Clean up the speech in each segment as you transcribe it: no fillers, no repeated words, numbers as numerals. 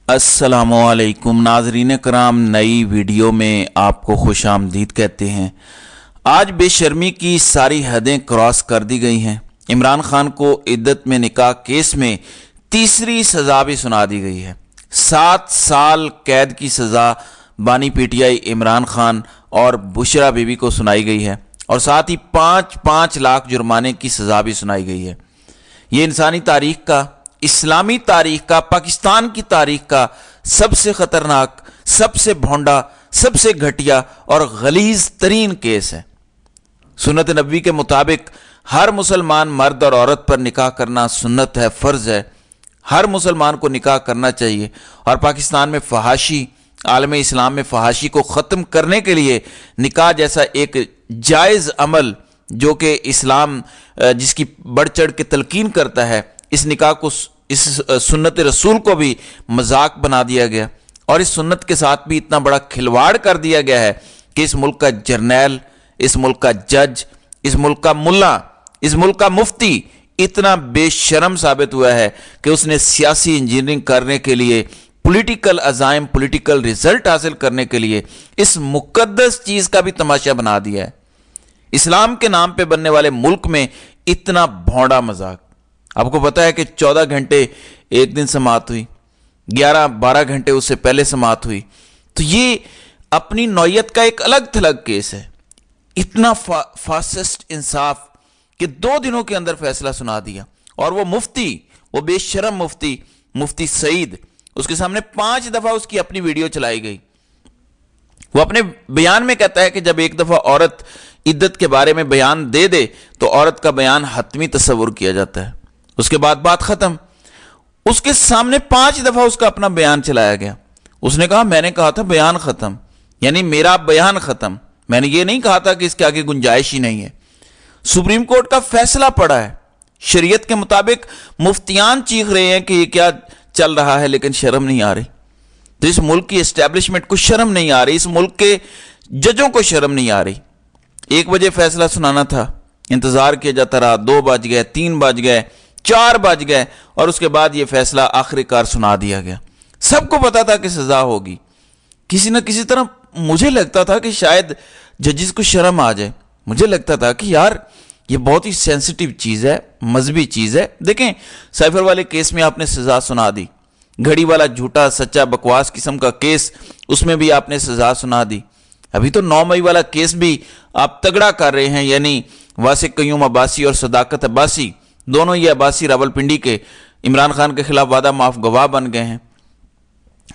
अस्सलामुअलैकुम नाजरीन कराम, नई वीडियो में आपको खुश आमदीद कहते हैं। आज बेशर्मी की सारी हदें क्रॉस कर दी गई हैं। इमरान खान को इद्दत में निकाह केस में तीसरी सज़ा भी सुना दी गई है। 7 साल कैद की सज़ा बानी पीटीआई इमरान खान और बुशरा बीबी को सुनाई गई है और साथ ही 5-5 लाख जुर्माने की सज़ा भी सुनाई गई है। ये इंसानी तारीख का, इस्लामी तारीख का, पाकिस्तान की तारीख का सबसे खतरनाक, सबसे भोंडा, सबसे घटिया और गलीज तरीन केस है। सुन्नत नबी के मुताबिक हर मुसलमान मर्द और औरत पर निकाह करना सुन्नत है, फ़र्ज है। हर मुसलमान को निकाह करना चाहिए और पाकिस्तान में फहाशी, आलम इस्लाम में फहाशी को ख़त्म करने के लिए निकाह जैसा एक जायज़ अमल जो कि इस्लाम जिसकी बढ़ चढ़ के तलकीन करता है, इस निकाह को, इस सुन्नत रसूल को भी मजाक बना दिया गया और इस सुन्नत के साथ भी इतना बड़ा खिलवाड़ कर दिया गया है कि इस मुल्क का जर्नैल, इस मुल्क का जज, इस मुल्क का मुल्ला, इस मुल्क का मुफ्ती इतना बेशरम साबित हुआ है कि उसने सियासी इंजीनियरिंग करने के लिए, पॉलिटिकल अज़ाइम, पॉलिटिकल रिजल्ट हासिल करने के लिए इस मुकद्दस चीज़ का भी तमाशा बना दिया है। इस्लाम के नाम पे बनने वाले मुल्क में इतना भौंडा मजाक। आपको पता है कि 14 घंटे एक दिन समाअत हुई, 11-12 घंटे उससे पहले समाअत हुई। तो ये अपनी नौयत का एक अलग थलग केस है। इतना फासिस्ट इंसाफ कि 2 दिनों के अंदर फैसला सुना दिया और वो मुफ्ती, वो बेशरम मुफ्ती, मुफ्ती सईद, उसके सामने 5 दफा उसकी अपनी वीडियो चलाई गई। वो अपने बयान में कहता है कि जब एक दफा औरत इद्दत के बारे में बयान दे दे तो औरत का बयान हतमी तस्वुर किया जाता है, उसके बाद बात खत्म। उसके सामने 5 दफा उसका अपना बयान चलाया गया। उसने कहा मैंने कहा था बयान खत्म, यानी मेरा बयान खत्म, मैंने ये नहीं कहा था कि इसके आगे गुंजाइश ही नहीं है। सुप्रीम कोर्ट का फैसला पड़ा है, शरीयत के मुताबिक मुफ्तियान चीख रहे हैं कि ये क्या चल रहा है, लेकिन शर्म नहीं आ रही। तो इस मुल्क की एस्टैब्लिशमेंट को शर्म नहीं आ रही, इस मुल्क के जजों को शर्म नहीं आ रही। 1 बजे फैसला सुनाना था, इंतजार किया जाता रहा, 2 बज गए, 3 बज गए, 4 बज गए और उसके बाद यह फैसला आखिरकार सुना दिया गया। सबको पता था कि सजा होगी। किसी न किसी तरह मुझे लगता था कि शायद जजेस को शर्म आ जाए। मुझे लगता था कि यार ये बहुत ही सेंसिटिव चीज़ है, मजहबी चीज़ है। देखें, साइफर वाले केस में आपने सजा सुना दी, घड़ी वाला झूठा सच्चा बकवास किस्म का केस, उसमें भी आपने सजा सुना दी। अभी तो 9 मई वाला केस भी आप तगड़ा कर रहे हैं, यानी वासिक कयूम अब्बासी और सदाकत अब्बासी, दोनों ये अब्बासी रावलपिंडी के इमरान खान के खिलाफ वादा माफ गवाह बन गए हैं।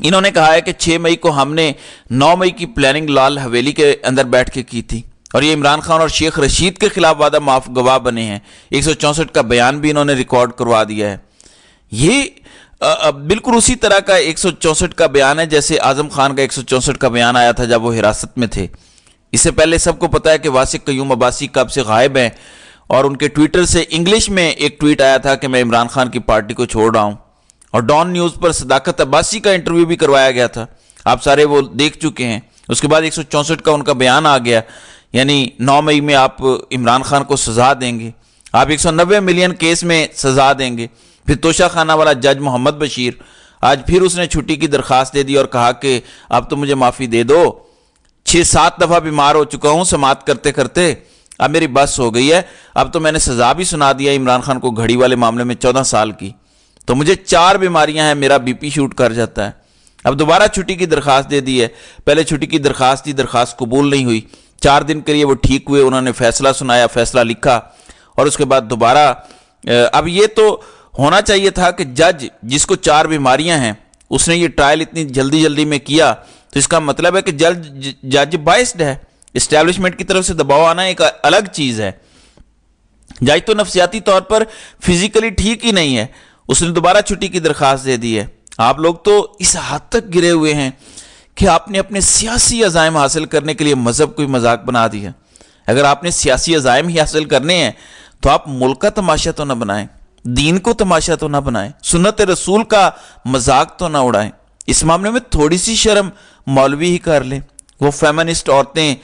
इन्होंने कहा है कि 6 मई को हमने 9 मई की प्लानिंग लाल हवेली के अंदर बैठ के की थी और ये इमरान खान और शेख रशीद के खिलाफ वादा माफ गवाह बने हैं। 164 का बयान भी इन्होंने रिकॉर्ड करवा दिया है। ये बिल्कुल उसी तरह का 164 का बयान है जैसे आजम खान का 164 का बयान आया था जब वो हिरासत में थे। इससे पहले सबको पता है कि वासिक कयूम अब्बासी कब से गायब हैं और उनके ट्विटर से इंग्लिश में एक ट्वीट आया था कि मैं इमरान खान की पार्टी को छोड़ रहा हूं और डॉन न्यूज़ पर सदाकत अब्बासी का इंटरव्यू भी करवाया गया था, आप सारे वो देख चुके हैं। उसके बाद 164 का उनका बयान आ गया, यानी 9 मई में आप इमरान खान को सजा देंगे, आप 190 मिलियन केस में सजा देंगे। फिर तोशा खाना वाला जज मोहम्मद बशीर, आज फिर उसने छुट्टी की दरखास्त दे दी और कहा कि अब तो मुझे माफ़ी दे दो, 6-7 दफ़ा बीमार हो चुका हूँ समाअत करते करते, अब मेरी बस हो गई है, अब तो मैंने सज़ा भी सुना दिया इमरान खान को घड़ी वाले मामले में 14 साल की, तो मुझे 4 बीमारियां हैं, मेरा बीपी शूट कर जाता है। अब दोबारा छुट्टी की दरखास्त दे दी है, पहले छुट्टी की दरखास्त थी, दरखास्त कबूल नहीं हुई, 4 दिन के लिए वो ठीक हुए, उन्होंने फैसला सुनाया, फैसला लिखा और उसके बाद दोबारा। अब ये तो होना चाहिए था कि जज जिसको 4 बीमारियां हैं उसने ये ट्रायल इतनी जल्दी जल्दी में किया, तो इसका मतलब है कि जज बाइस्ड है। इस्टेब्लिशमेंट की तरफ से दबाव आना एक अलग चीज़ है। जज तो नफसियाती तौर पर फिजिकली ठीक ही नहीं है, उसने दोबारा छुट्टी की दरखास्त दे दी है। आप लोग तो इस हद तक गिरे हुए हैं कि आपने अपने सियासी अज़ाइम हासिल करने के लिए मजहब को मजाक बना दिया। अगर आपने सियासी अज़ाइम ही हासिल करने हैं तो आप मुल्क का तमाशा तो ना बनाएं, दीन को तमाशा तो ना बनाएं, सुन्नत रसूल का मजाक तो ना उड़ाएं। इस मामले में थोड़ी सी शर्म मौलवी ही कर लें। वो फेमिनिस्ट औरतें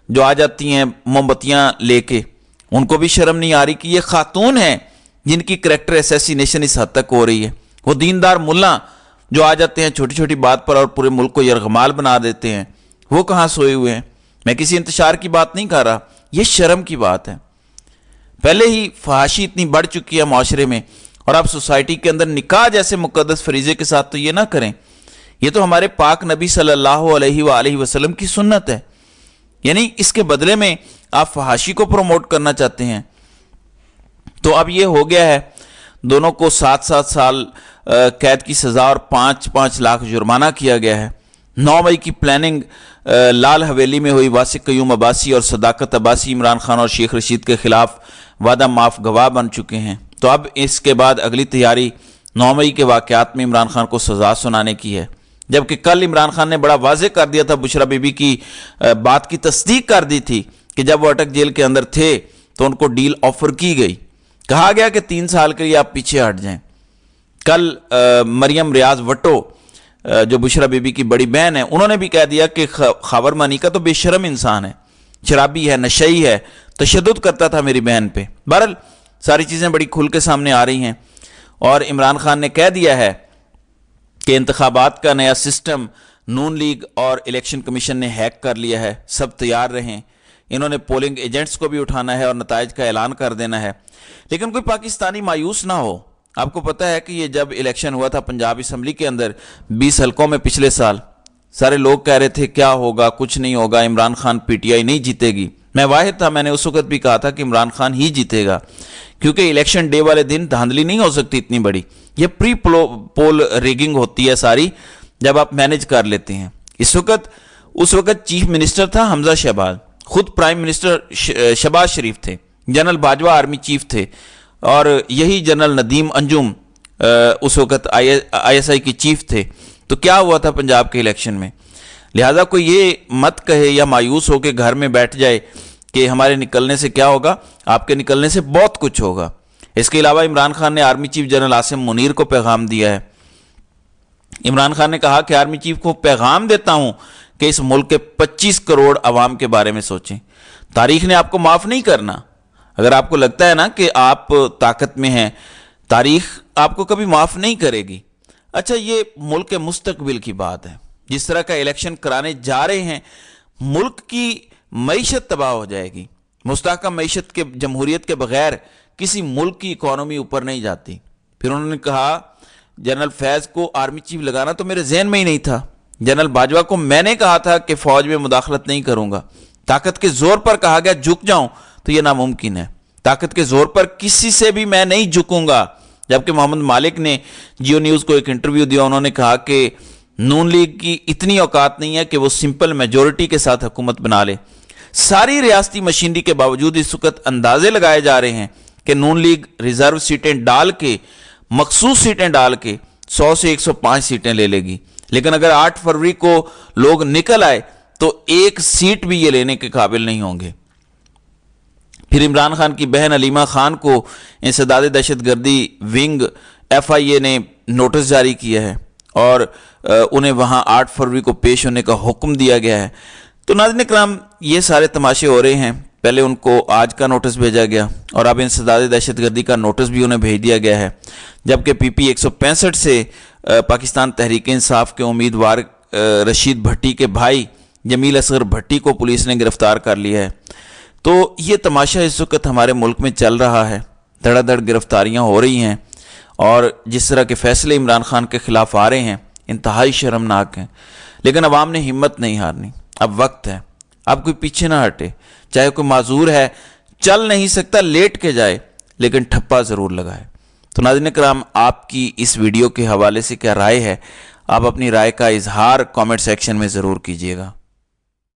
जो आ जाती हैं मोमबत्तियां लेके, उनको भी शर्म नहीं आ रही कि ये खातून हैं जिनकी करैक्टर असैसिनेशन इस हद तक हो रही है। वो दीनदार मुल्ला जो आ जाते हैं छोटी छोटी बात पर और पूरे मुल्क को यरगमाल बना देते हैं, वो कहाँ सोए हुए हैं। मैं किसी इंतशार की बात नहीं कर रहा, ये शर्म की बात है। पहले ही फहाशी इतनी बढ़ चुकी है माशरे में, और आप सोसाइटी के अंदर निकाह जैसे मुकद्दस फरीजे के साथ तो ये ना करें। ये तो हमारे पाक नबी सल्लल्लाहु अलैहि वसल्लम की सुन्नत है, यानी इसके बदले में आप फहाशी को प्रमोट करना चाहते हैं। तो अब ये हो गया है, दोनों को 7-7 साल कैद की सज़ा और 5-5 लाख जुर्माना किया गया है। 9 मई की प्लानिंग लाल हवेली में हुई। वासिक कयूम अब्बासी और सदाकत अब्बासी इमरान खान और शेख रशीद के खिलाफ वादा माफ गवाह बन चुके हैं। तो अब इसके बाद अगली तैयारी 9 मई के वाक़यात में इमरान खान को सज़ा सुनाने की है। जबकि कल इमरान खान ने बड़ा वाज़ेह कर दिया था, बुशरा बीबी की बात की तस्दीक कर दी थी कि जब वो अटक जेल के अंदर थे तो उनको डील ऑफर की गई, कहा गया कि 3 साल के लिए आप पीछे हट जाएं। कल मरियम रियाज वट्टो जो बुशरा बीबी की बड़ी बहन है, उन्होंने भी कह दिया कि खावर मानी का तो बेशरम इंसान है, शराबी है, नशई है, तशद्दुद करता था मेरी बहन पे। बहरहाल सारी चीज़ें बड़ी खुल के सामने आ रही हैं और इमरान खान ने कह दिया है कि इंतखाबात का नया सिस्टम नून लीग और इलेक्शन कमीशन ने हैक कर लिया है, सब तैयार रहें। इन्होंने पोलिंग एजेंट्स को भी उठाना है और नताइज का ऐलान कर देना है। लेकिन कोई पाकिस्तानी मायूस ना हो। आपको पता है कि ये जब इलेक्शन हुआ था पंजाब असम्बली के अंदर 20 हलकों में पिछले साल, सारे लोग कह रहे थे क्या होगा, कुछ नहीं होगा, इमरान खान पीटीआई नहीं जीतेगी। मैं वाहिद था, मैंने उस वक्त भी कहा था कि इमरान खान ही जीतेगा, क्योंकि इलेक्शन डे वाले दिन धांधली नहीं हो सकती इतनी बड़ी। ये प्री पोल रिगिंग होती है सारी, जब आप मैनेज कर लेते हैं। उस वक्त चीफ मिनिस्टर था हमजा शहबाज, खुद प्राइम मिनिस्टर शहबाज शरीफ थे, जनरल बाजवा आर्मी चीफ थे, और यही जनरल नदीम अंजुम उस वक्त ISI की चीफ थे। तो क्या हुआ था पंजाब के इलेक्शन में। लिहाजा कोई ये मत कहे या मायूस हो के घर में बैठ जाए कि हमारे निकलने से क्या होगा। आपके निकलने से बहुत कुछ होगा। इसके अलावा इमरान खान ने army chief general Asim Munir को पैगाम दिया है। इमरान खान ने कहा कि आर्मी चीफ को पैगाम देता हूं कि इस मुल्क के 25 करोड़ अवाम के बारे में सोचें। तारीख ने आपको माफ नहीं करना। अगर आपको लगता है ना कि आप ताकत में हैं, तारीख आपको कभी माफ नहीं करेगी। अच्छा, ये मुल्क के मुस्तकबिल की बात है। जिस तरह का इलेक्शन कराने जा रहे हैं, मुल्क की मईशत तबाह हो जाएगी। मुस्तहकम मईशत के जमहूरियत के बगैर किसी मुल्क की इकॉनमी ऊपर नहीं जाती। फिर उन्होंने कहा जनरल फैज को आर्मी चीफ लगाना तो मेरे जहन में ही नहीं था। जनरल बाजवा को मैंने कहा था कि फौज में मुदाखलत नहीं करूंगा। ताकत के जोर पर कहा गया झुक जाऊं तो यह नामुमकिन है। ताकत के जोर पर किसी से भी मैं नहीं झुकूंगा। जबकि मोहम्मद मालिक ने जियो न्यूज़ को एक इंटरव्यू दिया, उन्होंने कहा कि नून लीग की इतनी औकात नहीं है कि वो सिंपल मेजोरिटी के साथ हुकूमत बना ले। सारी रियासती मशीनरी के बावजूद इस वक्त अंदाजे लगाए जा रहे हैं कि नून लीग रिजर्व सीटें डाल के, मखसूस सीटें डाल के 100 से 105 सीटें ले लेगी। लेकिन अगर 8 फरवरी को लोग निकल आए तो एक सीट भी ये लेने के काबिल नहीं होंगे। फिर इमरान खान की बहन अलीमा खान को इंसदाद दहशतगर्दी विंग FIA ने नोटिस जारी किया है और उन्हें वहां 8 फरवरी को पेश होने का हुक्म दिया गया है। तो नाज़रीन किराम, ये सारे तमाशे हो रहे हैं। पहले उनको आज का नोटिस भेजा गया और अब इंसदाद दहशतगर्दी का नोटिस भी उन्हें भेज दिया गया है। जबकि PP 165 से पाकिस्तान तहरीक इंसाफ के उम्मीदवार रशीद भट्टी के भाई जमील असगर भट्टी को पुलिस ने गिरफ्तार कर लिया है। तो ये तमाशा इस वक्त हमारे मुल्क में चल रहा है। धड़ाधड़ गिरफ्तारियां हो रही हैं और जिस तरह के फैसले इमरान खान के खिलाफ आ रहे हैं, इंतहाई शर्मनाक हैं। लेकिन अवाम ने हिम्मत नहीं हारनी। अब वक्त है, अब कोई पीछे ना हटे। चाहे कोई माजूर है, चल नहीं सकता, लेट के जाए, लेकिन ठप्पा ज़रूर लगाए। तो नाज़रीन किराम, आपकी इस वीडियो के हवाले से क्या राय है? आप अपनी राय का इजहार कमेंट सेक्शन में ज़रूर कीजिएगा।